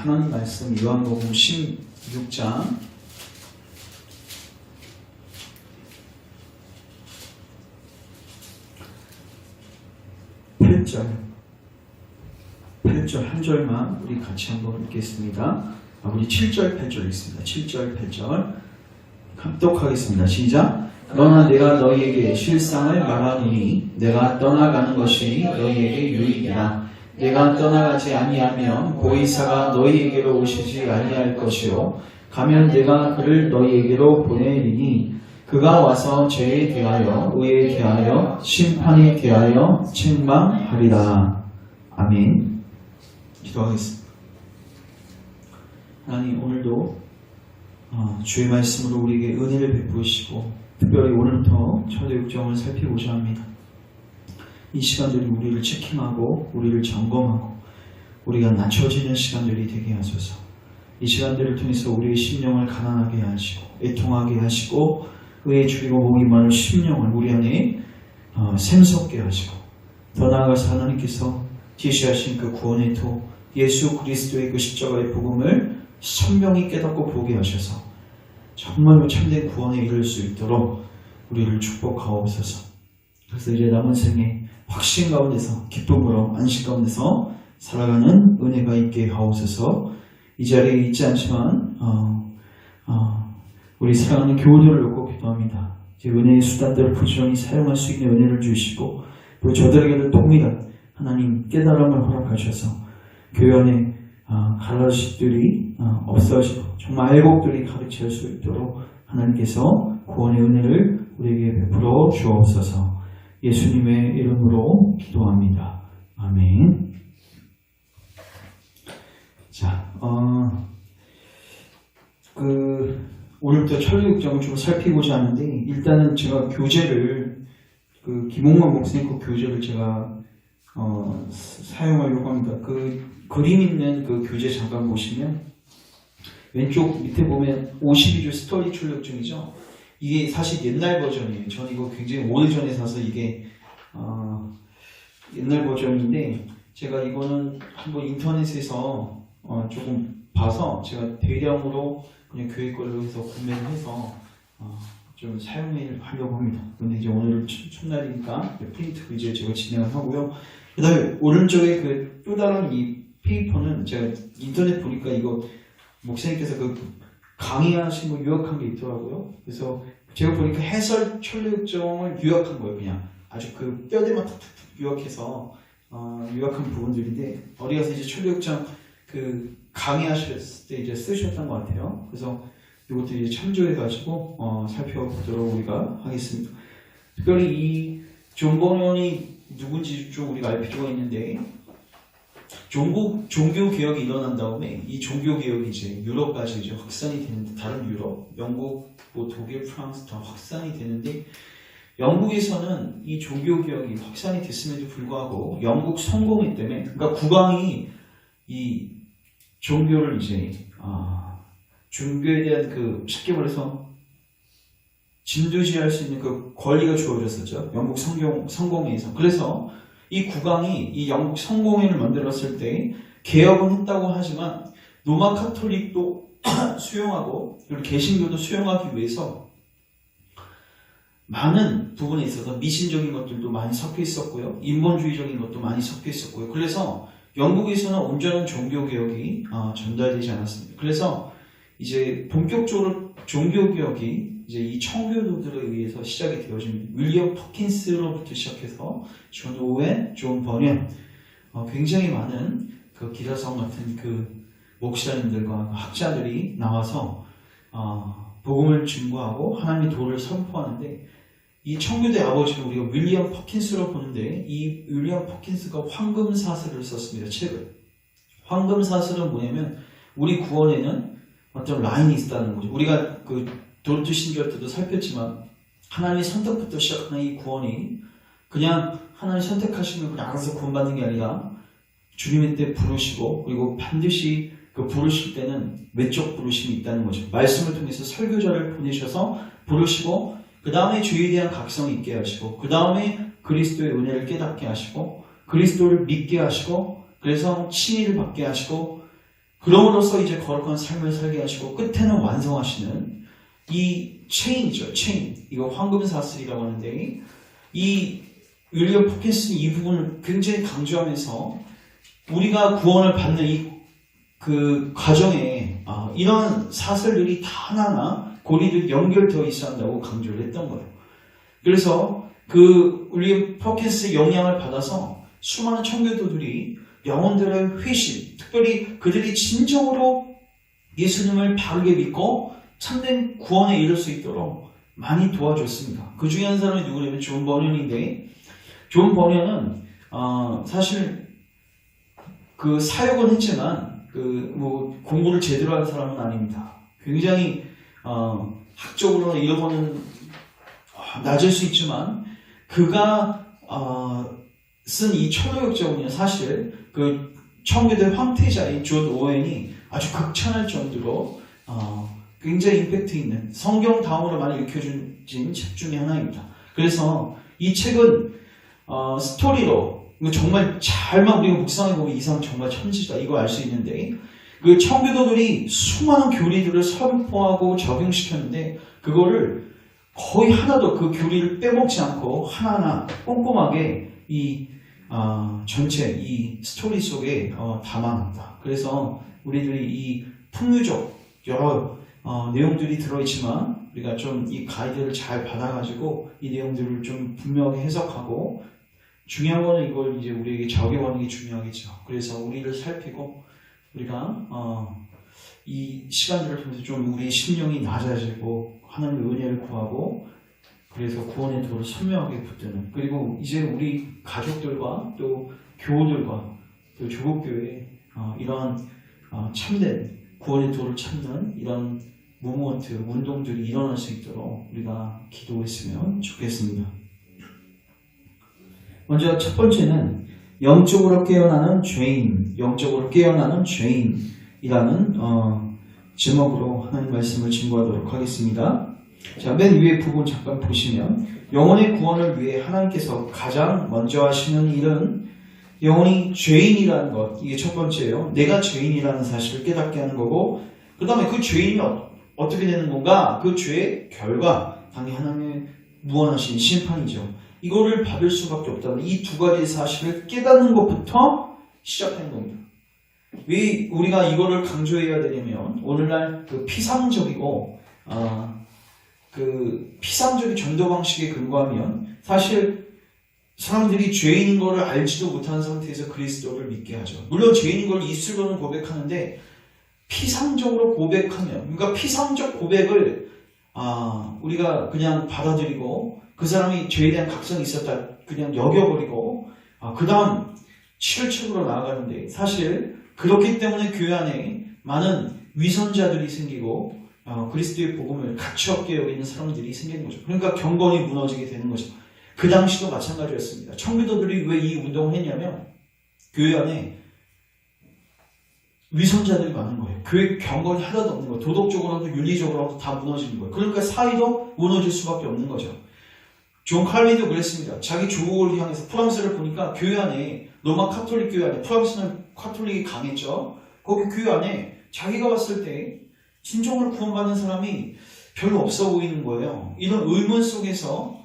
하나님 말씀 요한복음 16장 8절 한 절만 우리 같이 한번 읽겠습니다. 우리 7절 8절 읽습니다. 7절 8절 합독하겠습니다. 시작. 그러나 내가 너희에게 실상을 말하노니 내가 떠나가는 것이 너희에게 유익이라. 내가 떠나가지 아니하면 보혜사가 너희에게로 오시지 아니할 것이요 가면 내가 그를 너희에게로 보내리니 그가 와서 죄에 대하여 의에 대하여 심판에 대하여 책망하리라. 아멘. 기도하겠습니다. 하나님, 오늘도 주의 말씀으로 우리에게 은혜를 베푸시고 특별히 오늘부터 철저육정을 살피고자 합니다. 이 시간들이 우리를 체킹하고 우리를 점검하고 우리가 낮춰지는 시간들이 되게 하소서. 이 시간들을 통해서 우리의 심령을 가난하게 하시고 애통하게 하시고 의에 줄이고 목이 마른 심령을 우리 안에 샘솟게 하시고 더 나아가서 하나님께서 제시하신 그 구원의 도 예수 그리스도의 그 십자가의 복음을 선명히 깨닫고 보게 하셔서 정말로 참된 구원에 이를 수 있도록 우리를 축복하옵소서. 그래서 이제 남은 생에 확신 가운데서 기쁨으로 안식 가운데서 살아가는 은혜가 있게 하옵소서. 이 자리에 있지 않지만 우리 사랑하는 교우들을 놓고 기도합니다. 이제 은혜의 수단들을 부지런히 사용할 수 있는 은혜를 주시고 또 저들에게도 동일한 하나님 깨달음을 허락하셔서 교회 안에 가라식들이 없어지고 정말 알곡들이 가득 찰 수 있도록 하나님께서 구원의 은혜를 우리에게 베풀어 주옵소서. 예수님의 이름으로 기도합니다. 아멘. 자, 오늘부터 철학육정을 좀 살피고자 하는데 일단은 제가 교재를 김홍만 목사님 그 교재를 제가 사용하려고 합니다. 그 그림 있는 그 교재 잠깐 보시면 왼쪽 밑에 보면 52조 스토리 출력증이죠. 이게 사실 옛날 버전이에요. 전 이거 굉장히 오래전에 사서 이게 옛날 버전인데 제가 이거는 한번 인터넷에서 조금 봐서 제가 대량으로 그냥 교회 걸로 해서 구매를 해서 좀 사용하려고 합니다. 근데 이제 오늘 첫날이니까 프린트 이제 제가 진행을 하고요. 그 다음에 오른쪽에 그 또 다른 이 페이퍼는 제가 인터넷 보니까 이거 목사님께서 그 강의하신 거 요약한 게 있더라고요. 그래서 제가 보니까 해설 철학육정을 요약한 거예요. 그냥 아주 그 뼈대만 탁탁탁 요약해서 요약한 부분들인데 어디 가서 이제 철학육정 그 강의하셨을 때 이제 쓰셨던 것 같아요. 그래서 이것도 이제 참조해가지고 살펴보도록 우리가 하겠습니다. 특별히 이 존 버넌이 누군지 좀 우리가 알 필요가 있는데 종교 개혁이 일어난 다음에 이 종교 개혁이 이제 유럽까지 이제 확산이 되는데 다른 유럽, 영국, 뭐 독일, 프랑스 다 확산이 되는데 영국에서는 이 종교 개혁이 확산이 됐음에도 불구하고 영국 성공회 때문에 그러니까 국왕이 이 종교를 이제 종교에 대한 그 쉽게 말해서 진두지휘할 수 있는 그 권리가 주어졌었죠. 영국 성공회에서. 그래서 이 국왕이 이 영국 성공회를 만들었을 때 개혁은 했다고 하지만 로마 카톨릭도 수용하고 그리고 개신교도 수용하기 위해서 많은 부분에 있어서 미신적인 것들도 많이 섞여 있었고요. 인본주의적인 것도 많이 섞여 있었고요. 그래서 영국에서는 온전한 종교개혁이 전달되지 않았습니다. 그래서 이제 본격적으로 종교개혁이 이제 이 청교도들에 의해서 시작이 되어집니다. 윌리엄 퍼킨스로부터 시작해서 존 오웬, 존 버년, 굉장히 많은 그 기라성 같은 그 목사님들과 학자들이 나와서 복음을 증거하고 하나님의 도를 선포하는데 이 청교도의 아버지는 우리가 윌리엄 퍼킨스로 보는데 이 윌리엄 퍼킨스가 황금사슬을 썼습니다. 책을. 황금사슬은 뭐냐면 우리 구원에는 어떤 라인이 있다는 거죠. 우리가 그 도르트 신조할 때도 살폈지만 하나님의 선택부터 시작하는 이 구원이 그냥 하나님 선택하시면 그냥 알아서 구원받는 게 아니라 주님의 때 부르시고 그리고 반드시 그 부르실 때는 외적 부르심이 있다는 거죠. 말씀을 통해서 설교자를 보내셔서 부르시고 그 다음에 주에 대한 각성이 있게 하시고 그 다음에 그리스도의 은혜를 깨닫게 하시고 그리스도를 믿게 하시고 그래서 칭의를 받게 하시고 그럼으로써 이제 거룩한 삶을 살게 하시고 끝에는 완성하시는 이 체인이죠. 체인. 이거 황금사슬이라고 하는데 이 윌리엄 포킨스는 이 부분을 굉장히 강조하면서 우리가 구원을 받는 그 과정에 이런 사슬들이 다 하나하나 고리들 연결되어 있어야 한다고 강조를 했던 거예요. 그래서 그 윌리엄 포킨스의 영향을 받아서 수많은 청교도들이 영혼들의 회심, 특별히 그들이 진정으로 예수님을 바르게 믿고 참된 구원에 이를 수 있도록 많이 도와줬습니다. 그 중에 한 사람이 누구냐면 존 버년인데, 존 버년은 사실 그 사역은 했지만 뭐 공부를 제대로 한 사람은 아닙니다. 굉장히 학적으로는 이런 거는 낮을 수 있지만 그가 쓴 이 천도역자문은 사실 그 청교도의 황태자인 존 오웬이 아주 극찬할 정도로 굉장히 임팩트 있는 성경 다음으로 많이 읽혀준 책 중에 하나입니다. 그래서 이 책은 스토리로 정말 잘만 우리가 묵상해보면 이 사람 정말 천지다 이거 알 수 있는데, 그 청교도들이 수많은 교리들을 선포하고 적용시켰는데 그거를 거의 하나도 그 교리를 빼먹지 않고 하나하나 꼼꼼하게 이 전체 이 스토리 속에 담아놨다. 그래서 우리들이 이 풍류적 여러 내용들이 들어있지만 우리가 좀 이 가이드를 잘 받아가지고 이 내용들을 좀 분명히 해석하고, 중요한 거는 이걸 이제 우리에게 적용하는 게 중요하겠죠. 그래서 우리를 살피고 우리가 이 시간들을 통해서 좀 우리 심령이 낮아지고 하나님의 은혜를 구하고, 그래서 구원의 도를 선명하게 붙드는, 그리고 이제 우리 가족들과 또 교우들과 또 조국교회 이러한 참된 구원의 도를 찾는 이런 무브먼트, 운동들이 일어날 수 있도록 우리가 기도했으면 좋겠습니다. 먼저 첫 번째는 영적으로 깨어나는 죄인, 영적으로 깨어나는 죄인이라는 제목으로 하나님 말씀을 증거하도록 하겠습니다. 자, 맨 위에 부분 잠깐 보시면 영혼의 구원을 위해 하나님께서 가장 먼저 하시는 일은 영혼이 죄인이라는 것, 이게 첫 번째예요. 내가 죄인이라는 사실을 깨닫게 하는 거고, 그 다음에 그 죄인이 어떻게 되는 건가? 그 죄의 결과, 당연히 하나님의 무한하신 심판이죠. 이거를 받을 수밖에 없다는 이 두 가지 사실을 깨닫는 것부터 시작하는 겁니다. 왜 우리가 이거를 강조해야 되냐면, 오늘날 그 피상적이고 그 피상적인 전도 방식에 근거하면 사실 사람들이 죄인인 것을 알지도 못하는 상태에서 그리스도를 믿게 하죠. 물론 죄인인 걸 입술로는 고백하는데 피상적으로 고백하면, 그러니까 피상적 고백을 우리가 그냥 받아들이고 그 사람이 죄에 대한 각성이 있었다 그냥 여겨버리고 그 다음 치료책으로 나아가는데, 사실 그렇기 때문에 교회 안에 많은 위선자들이 생기고 그리스도의 복음을 가치없게 여기는 사람들이 생기는 거죠. 그러니까 경건이 무너지게 되는 거죠. 그 당시도 마찬가지였습니다. 청교도들이 왜 이 운동을 했냐면 교회 안에 위선자들이 많은 거예요. 교회 경건이 하나도 없는 거예요. 도덕적으로도 윤리적으로도 다 무너지는 거예요. 그러니까 사회도 무너질 수밖에 없는 거죠. 존 칼빈도 그랬습니다. 자기 조국을 향해서 프랑스를 보니까 교회 안에, 로마 카톨릭 교회 안에, 프랑스는 카톨릭이 강했죠. 거기 교회 안에 자기가 왔을 때 진정으로 구원받는 사람이 별로 없어 보이는 거예요. 이런 의문 속에서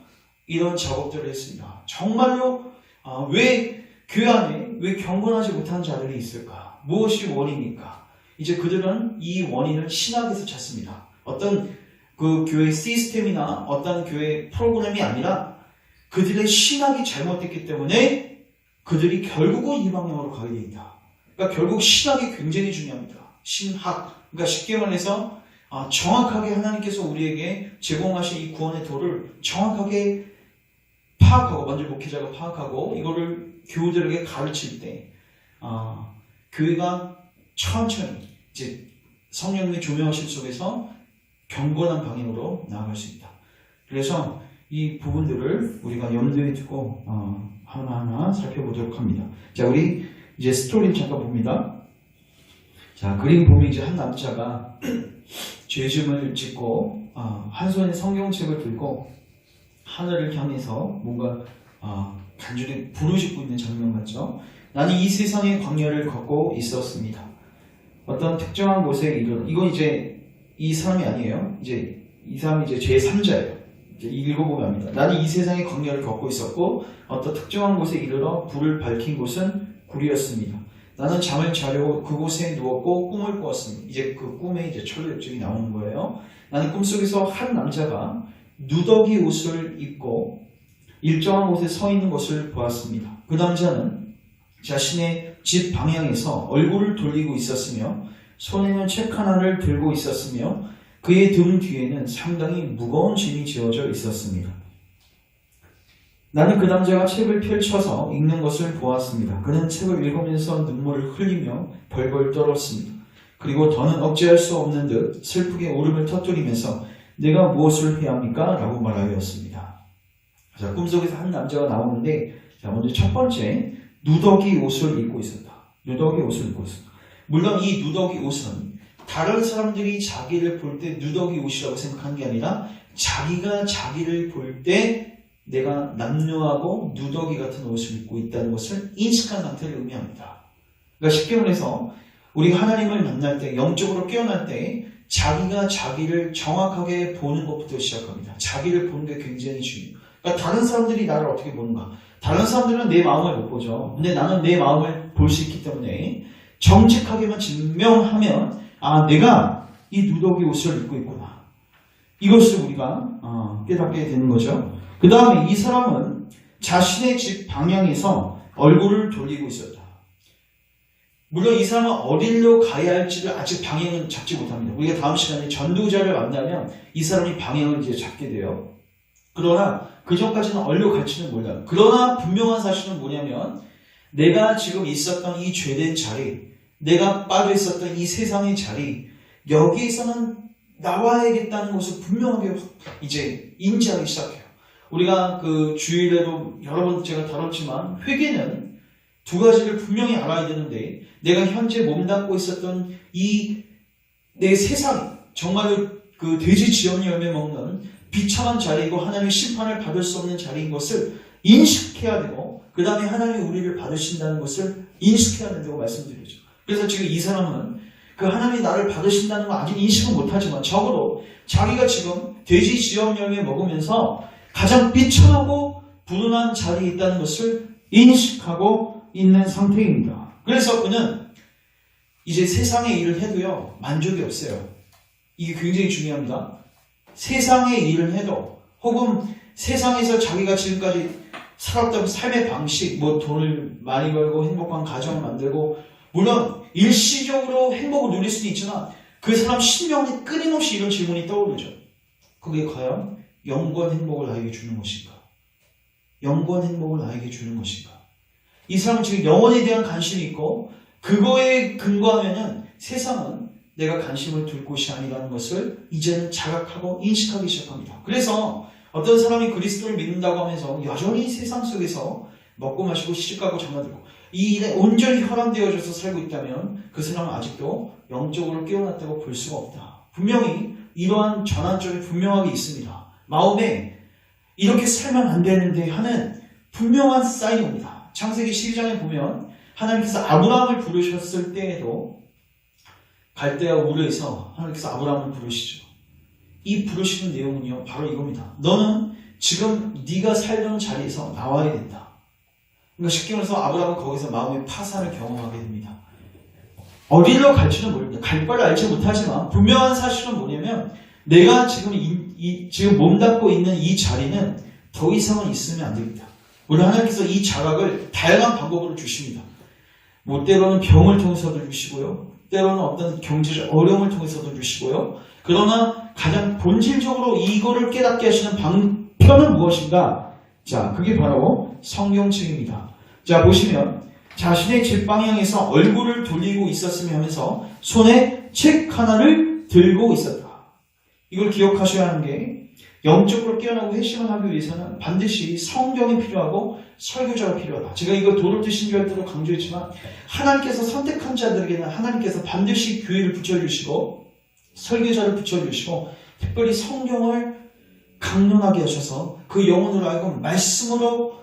이런 작업들을 했습니다. 정말로 왜 교회 안에 왜 경건하지 못한 자들이 있을까? 무엇이 원인일까? 이제 그들은 이 원인을 신학에서 찾습니다. 어떤 그 교회 시스템이나 어떤 교회 프로그램이 아니라 그들의 신학이 잘못됐기 때문에 그들이 결국은 이 방향으로 가게 돼 있다. 그러니까 결국 신학이 굉장히 중요합니다. 신학. 그러니까 쉽게 말해서 정확하게 하나님께서 우리에게 제공하신 이 구원의 도를 정확하게 파악하고, 먼저 목회자가 파악하고 이거를 교우들에게 가르칠 때 교회가 천천히 이제 성령님의 조명하심 속에서 경건한 방향으로 나아갈 수 있다. 그래서 이 부분들을 우리가 염두에 두고 하나하나 살펴보도록 합니다. 자, 우리 이제 스토리 잠깐 봅니다. 자, 그림 보면 이제 한 남자가 죄짐을 짓고 한 손에 성경책을 들고 하늘을 향해서 뭔가 간절히 부르짖고 있는 장면 같죠? 나는 이 세상의 광야를 걷고 있었습니다. 어떤 특정한 곳에 이르러, 이건 이제 이 사람이 아니에요. 이제 이 사람이 이제 제3자예요. 이제 읽어보면 합니다. 나는 이 세상의 광야를 겪고 있었고 어떤 특정한 곳에 이르러 불을 밝힌 곳은 굴이었습니다. 나는 잠을 자려고 그곳에 누웠고 꿈을 꾸었습니다. 이제 그 꿈에 이제 철로역적이 나오는 거예요. 나는 꿈속에서 한 남자가 누더기 옷을 입고 일정한 곳에 서 있는 것을 보았습니다. 그 남자는 자신의 집 방향에서 얼굴을 돌리고 있었으며 손에는 책 하나를 들고 있었으며 그의 등 뒤에는 상당히 무거운 짐이 지어져 있었습니다. 나는 그 남자가 책을 펼쳐서 읽는 것을 보았습니다. 그는 책을 읽으면서 눈물을 흘리며 벌벌 떨었습니다. 그리고 더는 억제할 수 없는 듯 슬프게 울음을 터뜨리면서 내가 무엇을 해야 합니까? 라고 말하였습니다. 자, 꿈속에서 한 남자가 나오는데, 자, 먼저 첫 번째, 누더기 옷을 입고 있었다. 누더기 옷을 입고 있었다. 물론 이 누더기 옷은 다른 사람들이 자기를 볼 때 누더기 옷이라고 생각하는 게 아니라 자기가 자기를 볼 때 내가 남루하고 누더기 같은 옷을 입고 있다는 것을 인식한 상태를 의미합니다. 그러니까 쉽게 말해서 우리가 하나님을 만날 때, 영적으로 깨어날 때 자기가 자기를 정확하게 보는 것부터 시작합니다. 자기를 보는 게 굉장히 중요해요. 그러니까 다른 사람들이 나를 어떻게 보는가? 다른 사람들은 내 마음을 못 보죠. 근데 나는 내 마음을 볼 수 있기 때문에 정직하게만 증명하면 내가 이 누더기 옷을 입고 있구나. 이것을 우리가 깨닫게 되는 거죠. 그 다음에 이 사람은 자신의 집 방향에서 얼굴을 돌리고 있었다. 물론 이 사람은 어디로 가야 할지를 아직 방향은 잡지 못합니다. 우리가 다음 시간에 전도자를 만나면 이 사람이 방향을 이제 잡게 돼요. 그러나 그 전까지는 어디로 갈지는 몰라요. 그러나 분명한 사실은 뭐냐면 내가 지금 있었던 이 죄된 자리, 내가 빠져 있었던 이 세상의 자리, 여기에서는 나와야겠다는 것을 분명하게 이제 인지하기 시작해요. 우리가 그 주일에도 여러 번 제가 다뤘지만 회개는 두 가지를 분명히 알아야 되는데 내가 현재 몸담고 있었던 이 내 세상 정말 그 돼지 지연 열매 먹는 비참한 자리이고 하나님의 심판을 받을 수 없는 자리인 것을 인식해야 되고 그 다음에 하나님이 우리를 받으신다는 것을 인식해야 된다고 말씀드리죠. 그래서 지금 이 사람은 그 하나님이 나를 받으신다는 걸 아직 인식은 못하지만 적어도 자기가 지금 돼지 지연 열매 먹으면서 가장 비참하고 불운한 자리에 있다는 것을 인식하고 있는 상태입니다. 그래서 그는 이제 세상의 일을 해도요 만족이 없어요. 이게 굉장히 중요합니다. 세상의 일을 해도 혹은 세상에서 자기가 지금까지 살았던 삶의 방식, 뭐 돈을 많이 벌고 행복한 가정을 만들고 물론 일시적으로 행복을 누릴 수도 있지만 그 사람 신명에 끊임없이 이런 질문이 떠오르죠. 그게 과연 영원 행복을 나에게 주는 것인가? 영원 행복을 나에게 주는 것인가? 이 사람은 지금 영혼에 대한 관심이 있고 그거에 근거하면은 세상은 내가 관심을 둘 곳이 아니라는 것을 이제는 자각하고 인식하기 시작합니다. 그래서 어떤 사람이 그리스도를 믿는다고 하면서 여전히 세상 속에서 먹고 마시고 시집가고 장가들고 이 일에 온전히 혈안되어져서 살고 있다면 그 사람은 아직도 영적으로 깨어났다고 볼 수가 없다. 분명히 이러한 전환점이 분명하게 있습니다. 마음에 이렇게 살면 안 되는데 하는 분명한 사인이 옵니다. 창세기 12장에 보면 하나님께서 아브라함을 부르셨을 때에도 갈대아 우르에서 하나님께서 아브라함을 부르시죠. 이 부르시는 내용은요 바로 이겁니다. 너는 지금 네가 살던 자리에서 나와야 된다. 그러니까 쉽게 말해서 아브라함은 거기서 마음의 파산을 경험하게 됩니다. 어디로 갈지는 모릅니다. 갈 바를 알지 못하지만 분명한 사실은 뭐냐면 내가 지금 지금 몸담고 있는 이 자리는 더 이상은 있으면 안 됩니다. 물론 하나님께서 이 자각을 다양한 방법으로 주십니다. 뭐 때로는 병을 통해서도 주시고요. 때로는 어떤 경제적 어려움을 통해서도 주시고요. 그러나 가장 본질적으로 이거를 깨닫게 하시는 방편은 무엇인가? 자, 그게 바로 성경책입니다. 자, 보시면 자신의 집 방향에서 얼굴을 돌리고 있었으며 하면서 손에 책 하나를 들고 있었다. 이걸 기억하셔야 하는 게 영적으로 깨어나고 회심을 하기 위해서는 반드시 성경이 필요하고 설교자가 필요하다. 제가 이거 도르트 신조할 때도 강조했지만 하나님께서 선택한 자들에게는 하나님께서 반드시 교회를 붙여주시고 설교자를 붙여주시고 특별히 성경을 강론하게 하셔서 그 영혼으로 하여금 말씀으로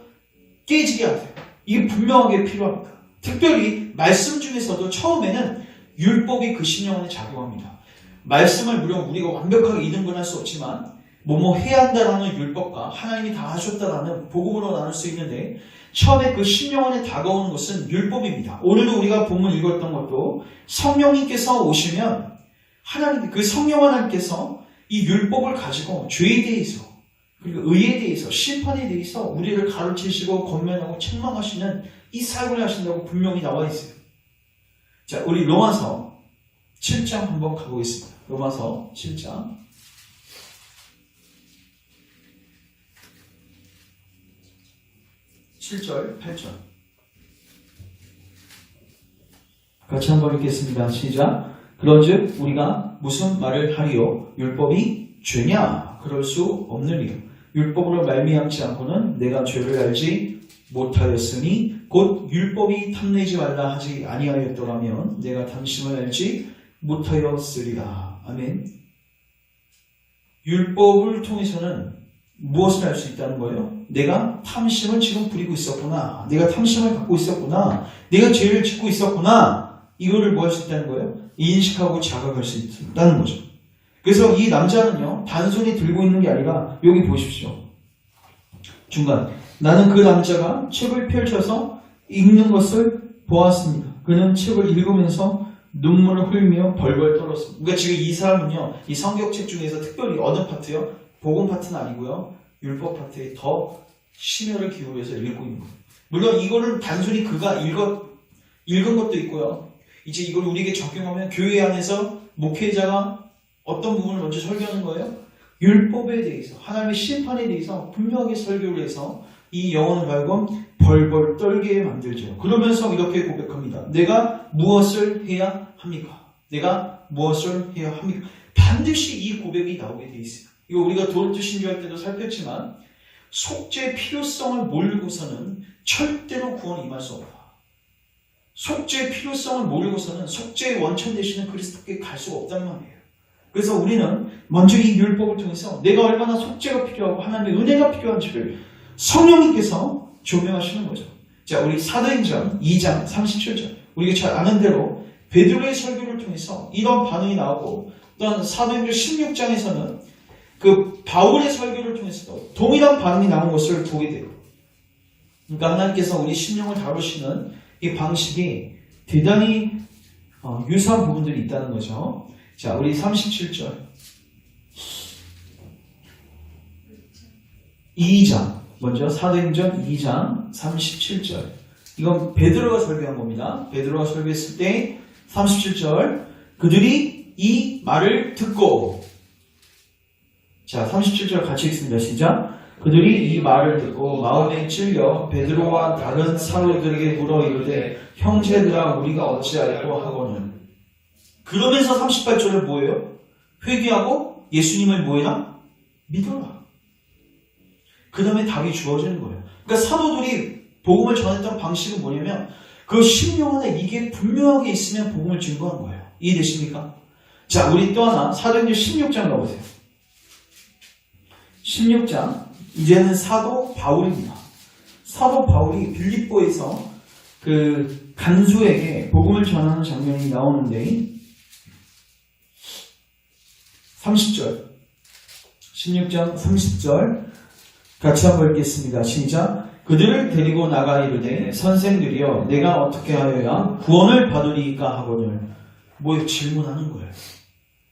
깨지게 하세요. 이게 분명하게 필요합니다. 특별히 말씀 중에서도 처음에는 율법이 그 심령 안에 작용합니다. 말씀을 물론 우리가 완벽하게 이등분할 수 없지만 뭐뭐 해야 한다라는 율법과 하나님이 다 하셨다라는 복음으로 나눌 수 있는데 처음에 그 심령 안에 다가오는 것은 율법입니다. 오늘도 우리가 본문 읽었던 것도 성령님께서 오시면 하나님, 그 성령 하나님께서 이 율법을 가지고 죄에 대해서 그리고 의에 대해서 심판에 대해서 우리를 가르치시고 권면하고 책망하시는 이 사역을 하신다고 분명히 나와 있어요. 자, 우리 로마서 7장 한번 가보겠습니다. 로마서 7장 7절, 8절 같이 한번 읽겠습니다. 시작. 그런즉 우리가 무슨 말을 하리요? 율법이 죄냐? 그럴 수 없느니요. 율법으로 말미암지 않고는 내가 죄를 알지 못하였으니 곧 율법이 탐내지 말라 하지 아니하였더라면 내가 탐심을 알지 못하였으리라. 아멘. 율법을 통해서는 무엇을 알 수 있다는 거예요? 내가 탐심을 지금 부리고 있었구나. 내가 탐심을 갖고 있었구나. 내가 죄를 짓고 있었구나. 이거를 뭐 할 수 있다는 거예요? 인식하고 자각할 수 있다는 거죠. 그래서 이 남자는요, 단순히 들고 있는 게 아니라 여기 보십시오. 중간. 나는 그 남자가 책을 펼쳐서 읽는 것을 보았습니다. 그는 책을 읽으면서 눈물을 흘리며 벌벌 떨었습니다. 그러니까 지금 이 사람은요, 이 성경책 중에서 특별히 어느 파트요? 복음 파트는 아니고요. 율법 파트에 더 심혈을 기울여서 읽고 있는 거예요. 물론 이거는 단순히 그가 읽은 것도 있고요. 이제 이걸 우리에게 적용하면 교회 안에서 목회자가 어떤 부분을 먼저 설교하는 거예요? 율법에 대해서, 하나님의 심판에 대해서 분명하게 설교를 해서 이 영혼을 하여금 벌벌 떨게 만들죠. 그러면서 이렇게 고백합니다. 내가 무엇을 해야 합니까? 내가 무엇을 해야 합니까? 반드시 이 고백이 나오게 돼 있어요. 이거 우리가 도르트 신조할 때도 살폈지만 속죄의 필요성을 모르고서는 절대로 구원이 임할 수 없다. 속죄의 필요성을 모르고서는 속죄의 원천 되시는 그리스도께 갈 수가 없단 말이에요. 그래서 우리는 먼저 이 율법을 통해서 내가 얼마나 속죄가 필요하고 하나님의 은혜가 필요한지를 성령님께서 조명하시는 거죠. 자, 우리 사도행전 2장 37절 우리가 잘 아는 대로 베드로의 설교를 통해서 이런 반응이 나오고 또한 사도행전 16장에서는 그 바울의 설교를 통해서도 동일한 반응이 나온 것을 보게 돼요. 그러니까 하나님께서 우리 심령을 다루시는 이 방식이 대단히 유사한 부분들이 있다는 거죠. 자, 우리 37절 2장 먼저 사도행전 2장 37절 이건 베드로가 설교한 겁니다. 베드로가 설교했을 때 37절 그들이 이 말을 듣고 자 37절 같이 읽습니다. 시작. 그들이 이 말을 듣고 마음에 찔려 베드로와 다른 사도들에게 물어 이르되 형제들아 우리가 어찌하리고 하거늘. 그러면서 38절은 뭐예요? 회개하고 예수님을 뭐해라? 믿어라. 그 다음에 답이 주어지는 거예요. 그러니까 사도들이 복음을 전했던 방식은 뭐냐면 그 심령 안에 이게 분명하게 있으면 복음을 증거한 거예요. 이해되십니까? 자, 우리 또 하나 사도행전 16장 가보세요. 16장 이제는 사도 바울입니다. 사도 바울이 빌립보에서 그 간수에게 복음을 전하는 장면이 나오는데 30절 16장 30절 같이 한번 읽겠습니다. 시작. 그들을 데리고 나가 이르되 선생들이여 내가 어떻게 하여야 구원을 받으리이까 하거늘. 뭐 질문하는 거예요.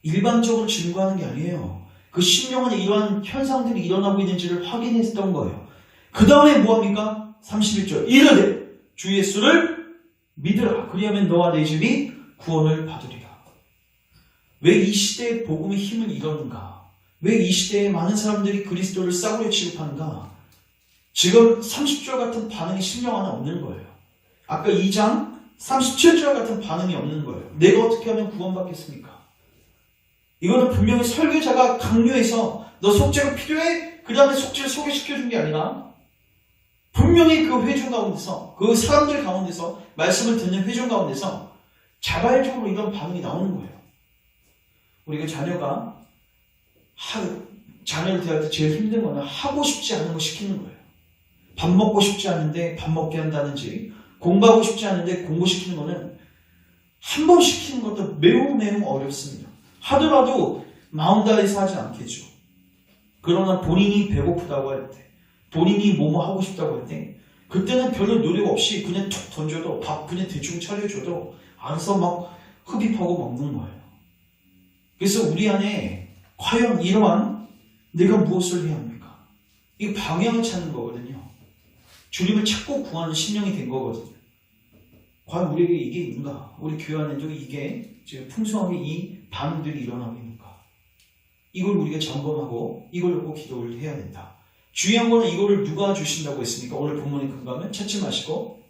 일반적으로 질문하는 게 아니에요. 그 심령 안에 이러한 현상들이 일어나고 있는지를 확인했던 거예요. 그 다음에 뭐합니까? 31절 이르되 주 예수를 믿으라. 그리하면 너와 내 집이 구원을 받으리라. 왜 이 시대에 복음의 힘을 잃었는가? 왜 이 시대에 많은 사람들이 그리스도를 싸구려 취급하는가? 지금 30절 같은 반응이 심령 안에 없는 거예요. 아까 2장 37절 같은 반응이 없는 거예요. 내가 어떻게 하면 구원받겠습니까? 이거는 분명히 설교자가 강요해서 너 속죄가 필요해? 그 다음에 속죄를 소개시켜준 게 아니라 분명히 그 회중 가운데서 그 사람들 가운데서 말씀을 듣는 회중 가운데서 자발적으로 이런 반응이 나오는 거예요. 우리가 자녀가 자녀를 대할 때 제일 힘든 거는 하고 싶지 않은 거 시키는 거예요. 밥 먹고 싶지 않은데 밥 먹게 한다든지 공부하고 싶지 않은데 공부시키는 거는 한 번 시키는 것도 매우 어렵습니다. 하더라도 마음 다해서 하지 않겠죠. 그러나 본인이 배고프다고 할 때, 본인이 뭐뭐 하고 싶다고 할 때, 그때는 별로 노력 없이 그냥 툭 던져도 밥 그냥 대충 차려줘도 알아서 막 흡입하고 먹는 거예요. 그래서 우리 안에 과연 이러한 내가 무엇을 해야 합니까? 이 방향을 찾는 거거든요. 주님을 찾고 구하는 심령이 된 거거든요. 과연 우리에게 이게 있는가? 우리 교회 안에도 이게 지금 풍성하게 이 반응들이 일어나고 있는가? 이걸 우리가 점검하고 이걸 놓고 기도를 해야 된다. 중요한 거는 이거를 누가 주신다고 했습니까? 오늘 본문에 근거하면 찾지 마시고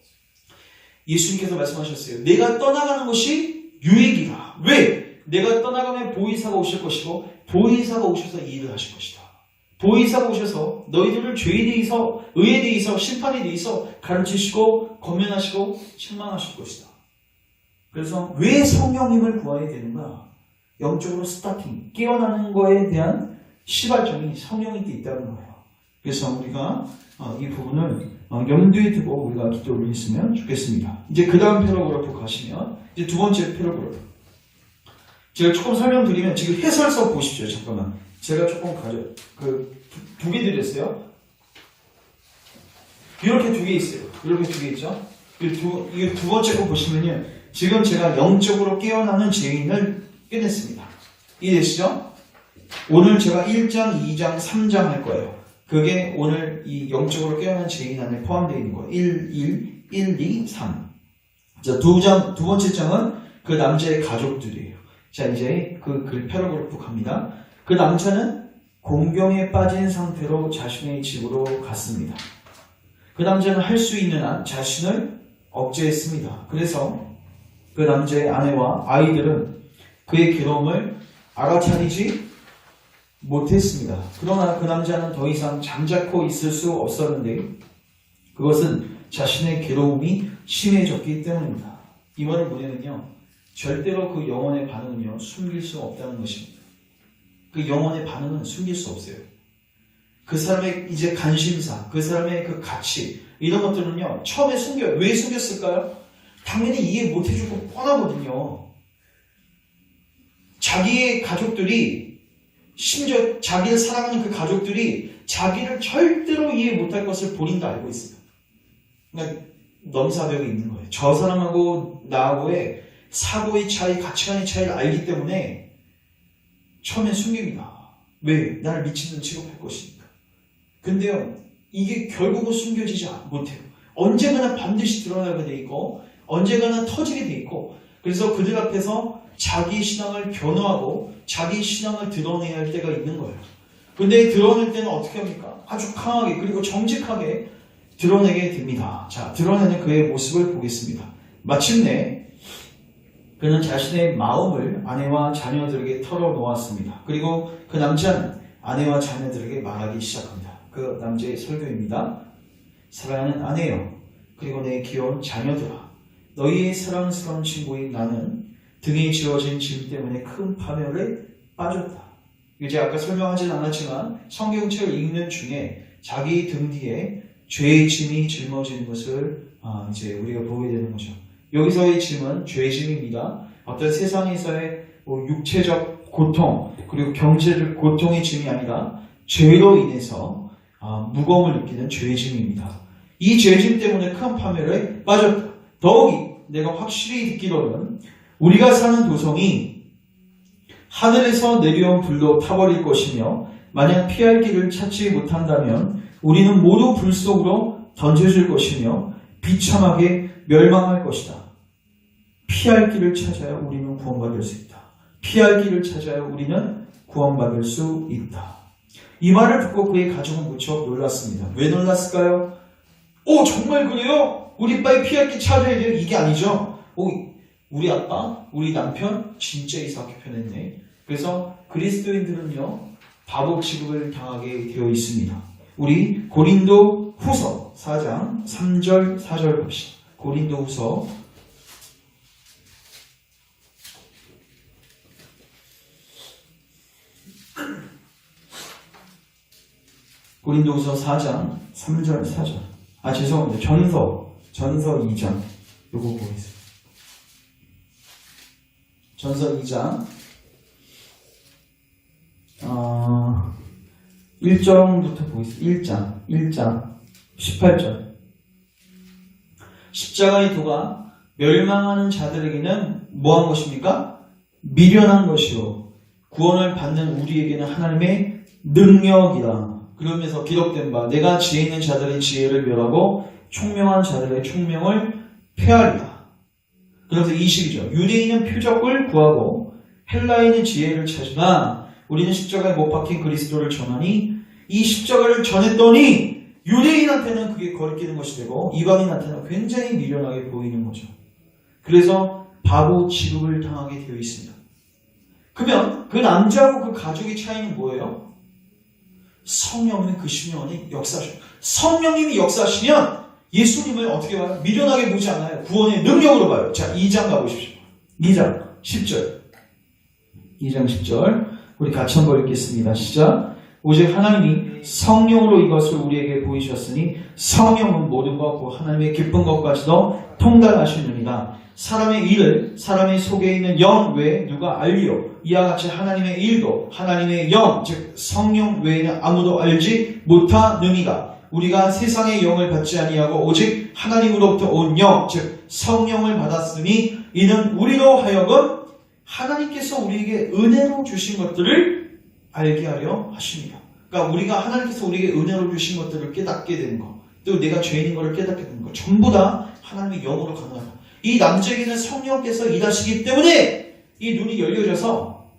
예수님께서 말씀하셨어요. 내가 떠나가는 것이 유익이라. 왜? 내가 떠나가면 보혜사가 오실 것이고 보혜사가 오셔서 이 일을 하실 것이다. 보혜사가 오셔서 너희들을 죄에 대해서 의에 대해서 심판에 대해서 가르치시고 권면하시고 책망하실 것이다. 그래서 왜 성령님을 구해야 되는가? 영적으로 스타팅, 깨어나는 거에 대한 시발점이 성령님께 있다는 거예요. 그래서 우리가 이 부분을 염두에 두고 우리가 기도를 했으면 좋겠습니다. 이제 그 다음 패러그래프 가시면 이제 두 번째 패러그래프. 제가 조금 설명드리면 지금 해설서 보십시오. 잠깐만. 제가 조금 두 개 드렸어요. 이렇게 두 개 있어요. 이렇게 두 개 있죠. 이게 두 번째 거 보시면요. 지금 제가 영적으로 깨어나는 죄인을 끝냈습니다. 이해되시죠? 오늘 제가 1장, 2장, 3장 할 거예요. 그게 오늘 이 영적으로 깨어난 죄인 안에 포함되어 있는 거예요. 1, 2, 3. 자, 두 번째 장은 그 남자의 가족들이에요. 자, 이제 그 패러그래프 갑니다. 그 남자는 공경에 빠진 상태로 자신의 집으로 갔습니다. 그 남자는 할 수 있는 한 자신을 억제했습니다. 그래서 그 남자의 아내와 아이들은 그의 괴로움을 알아차리지 못했습니다. 그러나 그 남자는 더 이상 잠자코 있을 수 없었는데 그것은 자신의 괴로움이 심해졌기 때문입니다. 이 말은 뭐냐면요. 절대로 그 영혼의 반응은요. 숨길 수 없다는 것입니다. 그 영혼의 반응은 숨길 수 없어요. 그 사람의 이제 관심사, 그 사람의 그 가치 이런 것들은요. 처음에 숨겨요. 왜 숨겼을까요? 당연히 이해 못해주고 뻔하거든요. 자기의 가족들이 심지어 자기를 사랑하는 그 가족들이 자기를 절대로 이해 못할 것을 본인도 알고 있어요. 그러니까 넘사벽이 있는 거예요. 저 사람하고 나하고의 사고의 차이, 가치관의 차이를 알기 때문에 처음에 숨깁니다. 왜? 나를 미친 듯 취급할 것이니까. 근데요, 이게 결국은 숨겨지지 못해요. 언젠가는 반드시 드러나게 돼 있고 언젠가는 터지게 돼 있고 그래서 그들 앞에서 자기 신앙을 변호하고 자기 신앙을 드러내야 할 때가 있는 거예요. 근데 드러낼 때는 어떻게 합니까? 아주 강하게 그리고 정직하게 드러내게 됩니다. 자, 드러내는 그의 모습을 보겠습니다. 마침내 그는 자신의 마음을 아내와 자녀들에게 털어놓았습니다. 그리고 그 남자는 아내와 자녀들에게 말하기 시작합니다. 그 남자의 설교입니다. 사랑하는 아내여, 그리고 내 귀여운 자녀들아, 너희의 사랑스러운 친구인 나는 등에 지어진 짐 때문에 큰 파멸에 빠졌다. 이제 아까 설명하진 않았지만 성경책을 읽는 중에 자기 등 뒤에 죄의 짐이 짊어지는 것을 이제 우리가 보게 되는 거죠. 여기서의 짐은 죄의 짐입니다. 어떤 세상에서의 육체적 고통 그리고 경제적 고통의 짐이 아니라 죄로 인해서 무거움을 느끼는 죄의 짐입니다. 이 죄의 짐 때문에 큰 파멸에 빠졌다. 더욱이 내가 확실히 듣기로는 우리가 사는 도성이 하늘에서 내려온 불로 타버릴 것이며 만약 피할 길을 찾지 못한다면 우리는 모두 불 속으로 던져질 것이며 비참하게 멸망할 것이다. 피할 길을 찾아야 우리는 구원받을 수 있다. 피할 길을 찾아야 우리는 구원받을 수 있다. 이 말을 듣고 그의 가족은 무척 놀랐습니다. 왜 놀랐을까요? 오, 정말 그래요? 우리 빨리 피할 길 찾아야 돼요? 이게 아니죠. 우리 아빠, 우리 남편 진짜 이상하게 변했네. 그래서 그리스도인들은요 바보 취급을 당하게 되어 있습니다. 우리 고린도 후서 4장 3절 4절 봅시다. 고린도 후서 4장 3절 4절 죄송합니다. 전서 2장 요거 보겠습니다. 전서 2장 1절부터 보겠습니다. 1장 18절. 십자가의 도가 멸망하는 자들에게는 뭐한 것입니까? 미련한 것이요 구원을 받는 우리에게는 하나님의 능력이다. 그러면서 기록된 바 내가 지혜 있는 자들의 지혜를 멸하고 총명한 자들의 총명을 폐하리라. 그래서 22절. 유대인은 표적을 구하고 헬라인은 지혜를 찾으나 우리는 십자가에 못 박힌 그리스도를 전하니 이 십자가를 전했더니 유대인한테는 그게 거리끼는 것이 되고 이방인한테는 굉장히 미련하게 보이는 거죠. 그래서 바보 취급을 당하게 되어 있습니다. 그러면 그 남자하고 그 가족의 차이는 뭐예요? 성령님이 그 심령안에 역사하셔요. 성령님이 역사하시면 예수님을 어떻게 봐요? 미련하게 보지 않아요. 구원의 능력으로 봐요. 자, 2장 가보십시오. 2장 10절. 2장 10절. 우리 같이 한번 읽겠습니다. 시작. 오직 하나님이 성령으로 이것을 우리에게 보이셨으니 성령은 모든 것 그 하나님의 기쁜 것까지도 통달하시느니라. 사람의 일을 사람의 속에 있는 영 외에 누가 알리요? 이와 같이 하나님의 일도 하나님의 영, 즉 성령 외에는 아무도 알지 못하느니라. 우리가 세상의 영을 받지 아니하고 오직 하나님으로부터 온 영, 즉 성령을 받았으니 이는 우리로 하여금 하나님께서 우리에게 은혜로 주신 것들을 알게 하려 하십니다. 그러니까 우리가 하나님께서 우리에게 은혜로 주신 것들을 깨닫게 되는 것, 또 내가 죄인인 것을 깨닫게 되는 것, 전부 다 하나님의 영으로 가능하다. 이 남자에게는 성령께서 일하시기 때문에 이 눈이 열려져서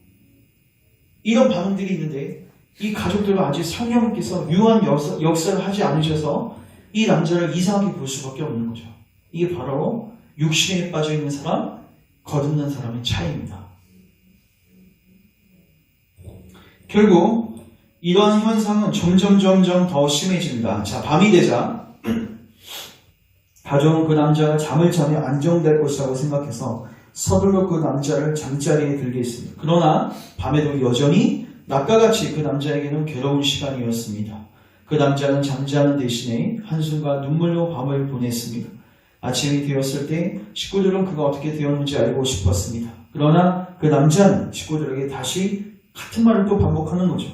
이런 반응들이 있는데 이 가족들은 아직 성령께서 유한 역사를 하지 않으셔서 이 남자를 이상하게 볼 수밖에 없는 거죠. 이게 바로 육신에 빠져 있는 사람, 거듭난 사람의 차이입니다. 결국 이러한 현상은 점점 더 심해집니다. 자, 밤이 되자 가족은 그 남자가 잠을 자며 안정될 것이라고 생각해서 서둘러 그 남자를 잠자리에 들게 했습니다. 그러나 밤에도 여전히 낮과 같이 그 남자에게는 괴로운 시간이었습니다. 그 남자는 잠자는 대신에 한숨과 눈물로 밤을 보냈습니다. 아침이 되었을 때 식구들은 그가 어떻게 되었는지 알고 싶었습니다. 그러나 그 남자는 식구들에게 다시 같은 말을 또 반복하는 거죠.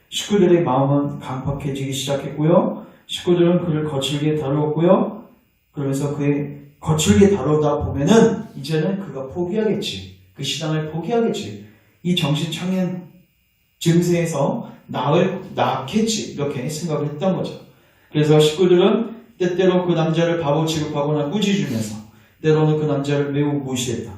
식구들의 마음은 강팍해지기 시작했고요. 식구들은 그를 거칠게 다루었고요. 그러면서 그의 거칠게 다루다 보면은 이제는 그가 포기하겠지. 그 신앙을 포기하겠지. 이 정신착년 증세에서 낫겠지. 이렇게 생각을 했던 거죠. 그래서 식구들은 때때로 그 남자를 바보 취급하거나 꾸짖으면서 때로는 그 남자를 매우 무시했다.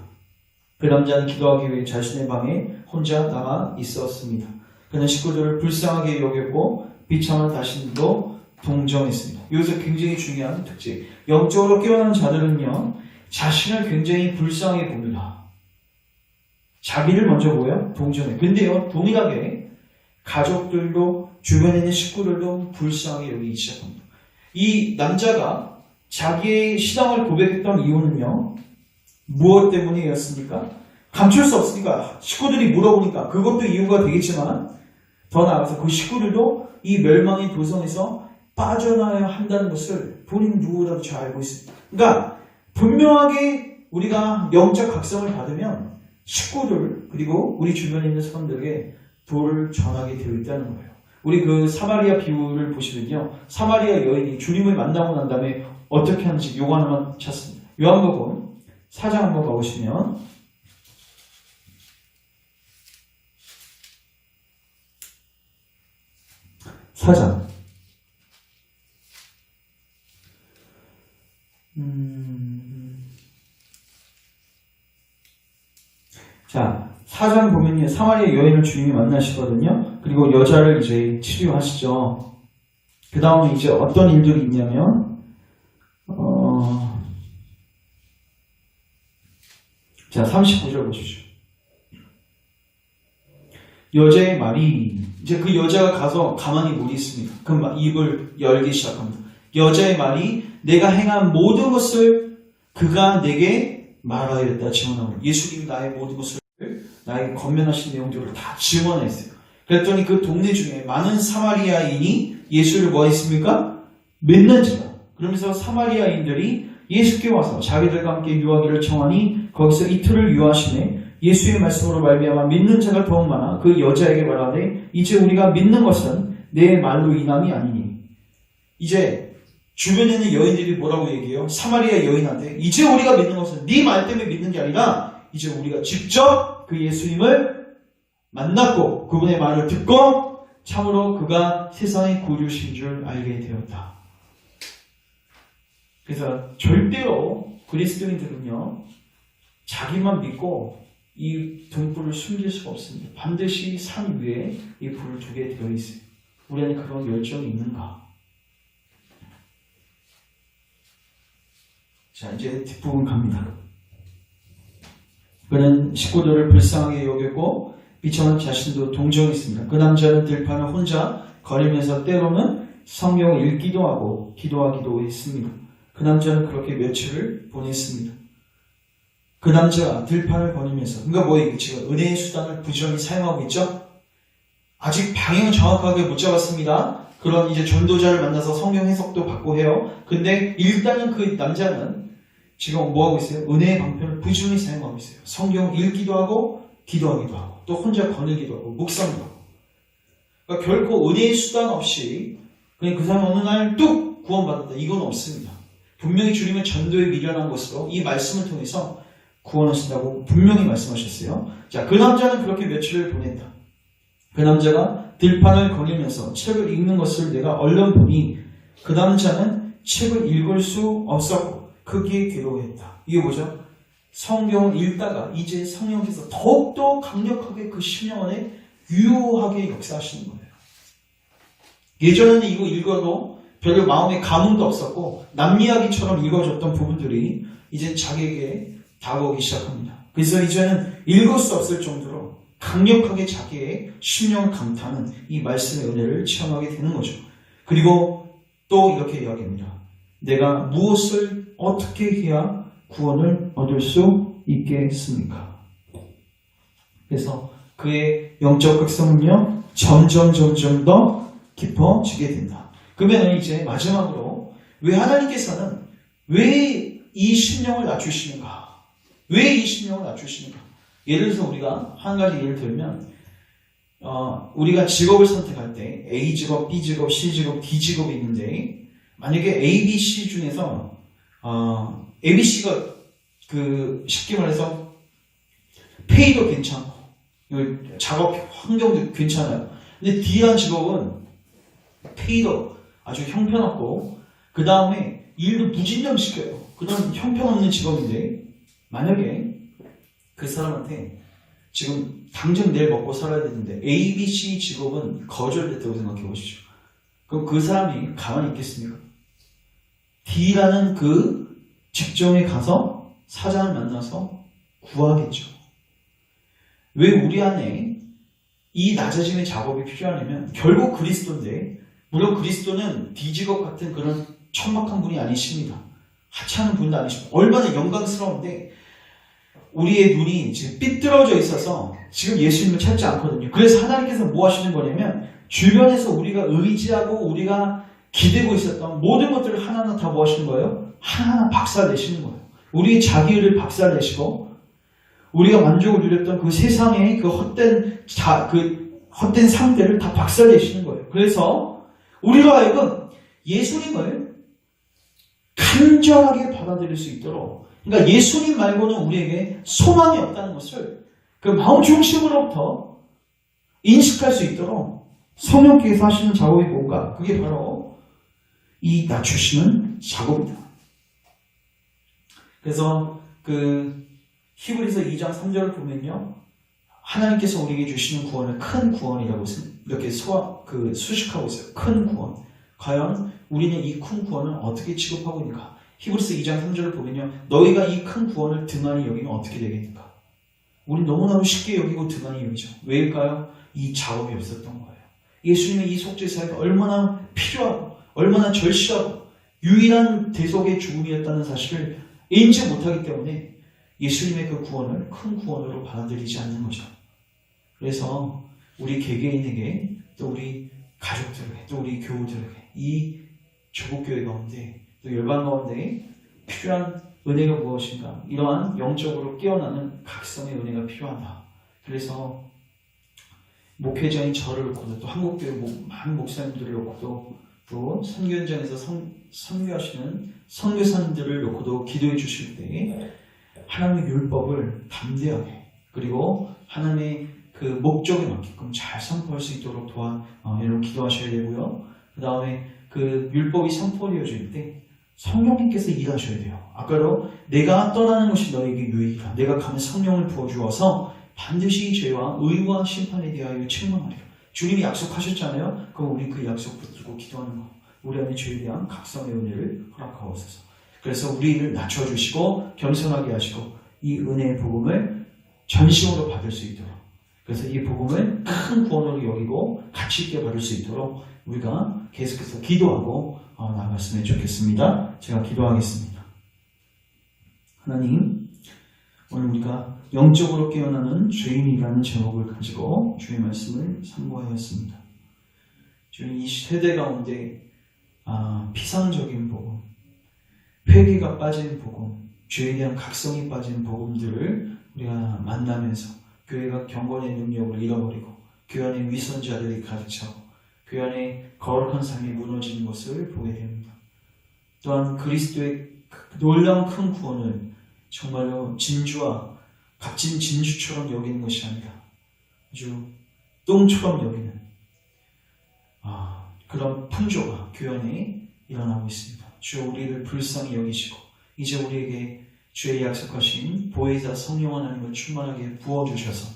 그 남자는 기도하기 위해 자신의 방에 혼자 남아 있었습니다. 그는 식구들을 불쌍하게 여겼고 비참한 자신도 동정했습니다. 여기서 굉장히 중요한 특징. 영적으로 깨어난 자들은요, 자신을 굉장히 불쌍하게 봅니다. 자기를 먼저 뭐예요? 동정해. 근데요, 동일하게 가족들도 주변에 있는 식구들도 불쌍하게 여기기 시작합니다. 이 남자가 자기의 신앙을 고백했던 이유는요, 무엇 때문이었습니까? 감출 수 없으니까 식구들이 물어보니까 그것도 이유가 되겠지만 더 나아가서 그 식구들도 이 멸망의 도성에서 빠져나야 한다는 것을 본인 누구보다도 잘 알고 있습니다. 그러니까 분명하게 우리가 영적 각성을 받으면 식구들 그리고 우리 주변에 있는 사람들에게 도를 전하게 되어 있다는 거예요. 우리 그 사마리아 비유를 보시면요, 사마리아 여인이 주님을 만나고 난 다음에 어떻게 하는지 요거 하나만 찾습니다. 요한복음 4장 한번 가보시면 4장 자, 4장 보면요, 사마리아 여인을 주님이 만나시거든요. 그리고 여자를 이제 치료하시죠. 그 다음에 이제 어떤 일들이 있냐면, 자, 39절 보십시오. 여자의 말이, 이제 그 여자가 가서 가만히 못 있습니다. 그럼 입을 열기 시작합니다. 여자의 말이 내가 행한 모든 것을 그가 내게 말하였다 증언하고, 예수님이 나의 모든 것을 나에게 권면하신 내용들을 다 증언했어요. 그랬더니 그 동네 중에 많은 사마리아인이 예수를 뭐 했습니까? 믿는지라. 그러면서 사마리아인들이 예수께 와서 자기들과 함께 유하기를 청하니 거기서 이틀을 유하시매 예수의 말씀으로 말미암아 믿는 자가 더욱 많아 그 여자에게 말하되 이제 우리가 믿는 것은 내 말로 인함이 아니니. 이제 주변에 있는 여인들이 뭐라고 얘기해요? 사마리아 여인한테 이제 우리가 믿는 것은 네 말 때문에 믿는 게 아니라 이제 우리가 직접 그 예수님을 만났고 그분의 말을 듣고 참으로 그가 세상의 구주신 줄 알게 되었다. 그래서 절대로 그리스도인들은요 자기만 믿고 이 등불을 숨길 수가 없습니다. 반드시 산 위에 이 불을 두게 되어 있어요. 우리 안에 그런 열정이 있는가? 자, 이제 뒷부분 갑니다. 그는 식구들을 불쌍하게 여겼고 비참한 자신도 동정했습니다. 그 남자는 들판을 혼자 거리면서 때로는 성경을 읽기도 하고 기도하기도 했습니다. 그 남자는 그렇게 며칠을 보냈습니다. 그 남자가 들판을 거니면서, 그러니까 뭐예요? 지금 은혜의 수단을 부지런히 사용하고 있죠? 아직 방향은 정확하게 못 잡았습니다. 그런 이제 전도자를 만나서 성경 해석도 받고 해요. 근데 일단은 그 남자는 지금 뭐 하고 있어요? 은혜의 방편을 부지런히 사용하고 있어요. 성경 읽기도 하고 기도하기도 하고 또 혼자 거닐기도 하고 묵상도 하고. 그러니까 결코 은혜의 수단 없이 그냥 그 사람 어느 날 뚝 구원받았다. 이건 없습니다. 분명히 주님은 전도에 미련한 것으로 이 말씀을 통해서 구원하신다고 분명히 말씀하셨어요. 자, 그 남자는 그렇게 며칠을 보냈다. 그 남자가 들판을 거닐면서 책을 읽는 것을 내가 얼른 보니 그 남자는 책을 읽을 수 없었고 크게 괴로워했다. 이게 뭐죠? 성경을 읽다가 이제 성령께서 더욱더 강력하게 그 심령 안에 유효하게 역사하시는 거예요. 예전에는 이거 읽어도 별로 마음에 감흥도 없었고 남이야기처럼 읽어졌던 부분들이 이제 자기에게 다가오기 시작합니다. 그래서 이제는 읽을 수 없을 정도로 강력하게 자기의 심령을 강타하는 이 말씀의 은혜를 체험하게 되는 거죠. 그리고 또 이렇게 이야기합니다. 내가 무엇을 어떻게 해야 구원을 얻을 수 있겠습니까? 그래서 그의 영적 극성은요 점점 더 깊어지게 된다. 그러면 이제 마지막으로 왜 하나님께서는 왜 이 심령을 낮추시는가? 왜 이 심령을 낮추시는가? 예를 들어서 우리가 한 가지 예를 들면 우리가 직업을 선택할 때 A 직업, B 직업, C 직업, D 직업이 있는데 만약에 A, B, C 중에서 A, B, C가 그 쉽게 말해서 페이도 괜찮고 작업 환경도 괜찮아요. 근데 D라는 직업은 페이도 아주 형편없고 그 다음에 일도 무진장시켜요. 그런 형편없는 직업인데 만약에 그 사람한테 지금 당장 내일 먹고 살아야 되는데 A, B, C 직업은 거절됐다고 생각해 보십시오. 그럼 그 사람이 가만히 있겠습니까? D라는 그 직종에 가서 사장을 만나서 구하겠죠. 왜 우리 안에 이 낮아짐의 작업이 필요하냐면 결국 그리스도인데 물론 그리스도는 D 직업 같은 그런 천박한 분이 아니십니다. 하찮은 분도 아니십니다. 얼마나 영광스러운데 우리의 눈이 지금 삐뚤어져 있어서 지금 예수님을 찾지 않거든요. 그래서 하나님께서 뭐 하시는 거냐면 주변에서 우리가 의지하고 우리가 기대고 있었던 모든 것들을 하나하나 다 뭐 하시는 거예요? 하나하나 박살내시는 거예요. 우리의 자기를 박살내시고 우리가 만족을 누렸던 그 세상의 그 헛된 상태를 다 박살내시는 거예요. 그래서 우리로 하여금 예수님을 간절하게 받아들일 수 있도록, 그러니까 예수님 말고는 우리에게 소망이 없다는 것을 그 마음 중심으로부터 인식할 수 있도록 성령께서 하시는 작업이 뭔가? 그게 바로 이 낮추시는 작업입니다. 그래서 그 히브리서 2장 3절을 보면요, 하나님께서 우리에게 주시는 구원을 큰 구원이라고 이렇게 수식하고 있어요. 큰 구원. 과연 우리는 이 큰 구원을 어떻게 취급하고 있는가? 히브리서 2장 3절을 보면요, 너희가 이 큰 구원을 등한히 여기면 어떻게 되겠는가? 우린 너무너무 쉽게 여기고 등한히 여기죠. 왜일까요? 이 작업이 없었던 거예요. 예수님의 이 속죄 사역이 얼마나 필요하고 얼마나 절실하고 유일한 대속의 죽음이었다는 사실을 인지 못하기 때문에 예수님의 그 구원을 큰 구원으로 받아들이지 않는 거죠. 그래서 우리 개개인에게 또 우리 가족들에게 또 우리 교우들에게 이 조국교회 가운데 또 열방 가운데 필요한 은혜가 무엇인가? 이러한 영적으로 깨어나는 각성의 은혜가 필요하다. 그래서 목회자인 저를 놓고도 또 한국교회 많은 목사님들을 놓고도 또 선교 현장에서 선교하시는 선교사님들을 놓고도 기도해 주실 때 하나님의 율법을 담대하게 그리고 하나님의 그 목적에 맞게끔 잘 선포할 수 있도록 여러분 기도하셔야 되고요. 그 다음에 그 율법이 선포되어질 때 성령님께서 일하셔야 돼요. 아까도 내가 떠나는 것이 너에게 유익이라. 내가 가면 성령을 부어주어서 반드시 죄와 의와 심판에 대하여 책망하리라. 주님이 약속하셨잖아요. 그럼 우리 그 약속 붙들고 기도하는 거. 우리 안에 죄에 대한 각성의 은혜를 허락하옵소서. 그래서 우리를 낮춰주시고 겸손하게 하시고 이 은혜의 복음을 전심으로 받을 수 있도록, 그래서 이 복음을 큰 구원으로 여기고 가치 있게 받을 수 있도록 우리가 계속해서 기도하고 나아갔으면 좋겠습니다. 제가 기도하겠습니다. 하나님, 오늘 우리가 영적으로 깨어나는 죄인이라는 제목을 가지고 주의 말씀을 선고하였습니다. 주님, 이 세대 가운데 피상적인 복음, 회개가 빠진 복음, 죄에 대한 각성이 빠진 복음들을 우리가 만나면서 교회가 경건의 능력을 잃어버리고 교회 안에 위선자들이 가득차고 교회 안에 거룩한 삶이 무너지는 것을 보게 됩니다. 또한 그리스도의 놀라운 큰 구원을 정말로 진주와 값진 진주처럼 여기는 것이 아니라 아주 똥처럼 여기는 그런 풍조가 교회 안에 일어나고 있습니다. 주여, 우리를 불쌍히 여기시고 이제 우리에게 주의 약속하신 보혜사 성령 하나님을 충만하게 부어주셔서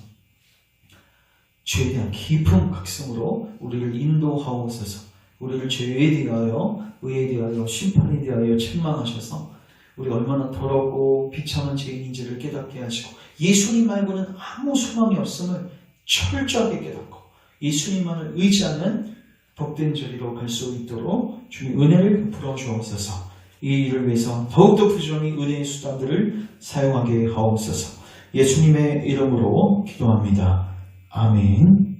죄에 대한 깊은 각성으로 우리를 인도하옵소서. 우리를 죄에 대하여, 의에 대하여, 심판에 대하여 책망하셔서 우리 얼마나 더럽고 비참한 죄인인지를 깨닫게 하시고 예수님 말고는 아무 소망이 없음을 철저하게 깨닫고 예수님만을 의지하는 복된 자리로 갈 수 있도록 주님 은혜를 베풀어 주옵소서. 이 일을 위해서 더욱더 부지런히 은혜의 수단들을 사용하게 하옵소서. 예수님의 이름으로 기도합니다. 아멘.